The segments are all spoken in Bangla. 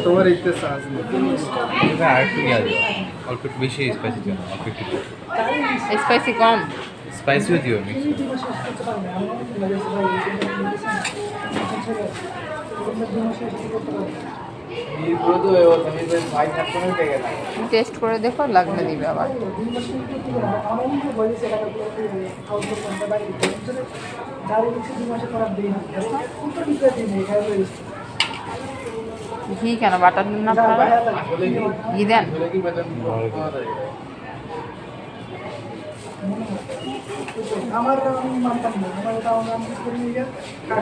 তোমার ইতে সাজ নেই আর একটু ইয়া দিও অল্প একটু বেশি স্পাইসি দিও না অল্প একটু স্পাইসি কম স্পাইসিও দিও মিক্স টেস্ট করে দেখো লাগলে দিবে আবার ঘি কেন বাটার না ঘি দেন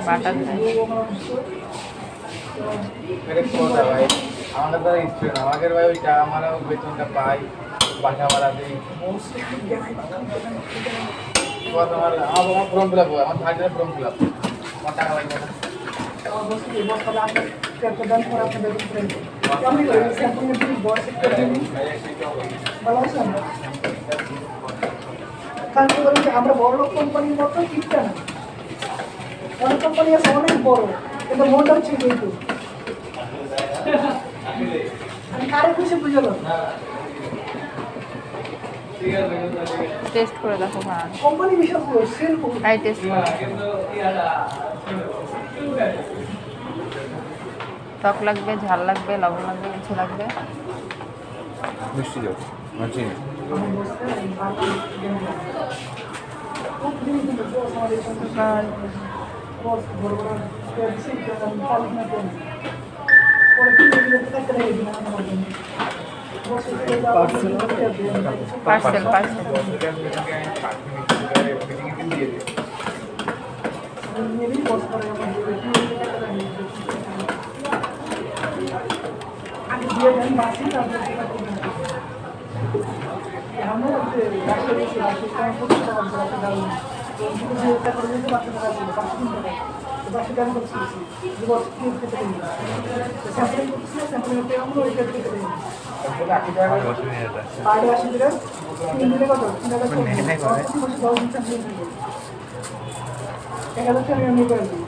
বাটার আমাদের দ্বারা ইচ্ছে না আমাদের ভাই ওইটা আমরা বেতনটা পাই বাসা ভাড়া দিই আমার ফর্ম ফিল আপ হয় আমার থার্ড ফর্ম ফিল আপ আমার টাকা লাগবে না আমরা বড় লোক কোম্পানির মতো ঠিকটা না অনেক কোম্পানি আছে অনেক বড় কিন্তু মনটা হচ্ছে কিন্তু আমি কারে খুশি বুঝলো টেস্ট করে দেখো ভাই কোম্পানি বিশেষ করে সেল হাই টেস্ট টক লাগবে ঝাল লাগবে লবণ লাগবে কিছু লাগবে মিষ্টি দিও আর চিনি পার্সেল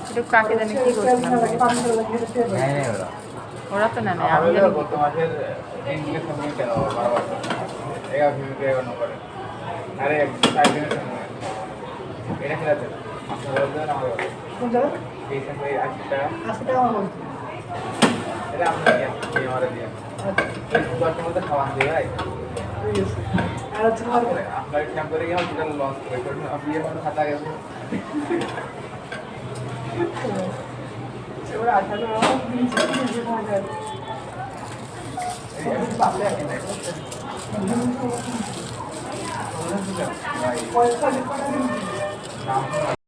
একটু কাকে জানি কি করছিলাম ওরা তো না নেই আমি জানি গত মাসের দিনগুলো সময় কেন বারবার 11 নম্বরে আরে 4 দিনের সময় এটা কি আছে আপনারা আমার কোন জায়গা এই সময় 80 টাকা 80 টাকা আমার বলছি এটা আমরা দিয়ে আমারে দিয়ে দশ মধ্যে খাওয়ান দিয়ে ভাই আর হচ্ছে আপনার ক্যাম্প করে গিয়ে টোটাল লস করে আপনি এখন খাতা গেছে ওরা আসলে পয়সা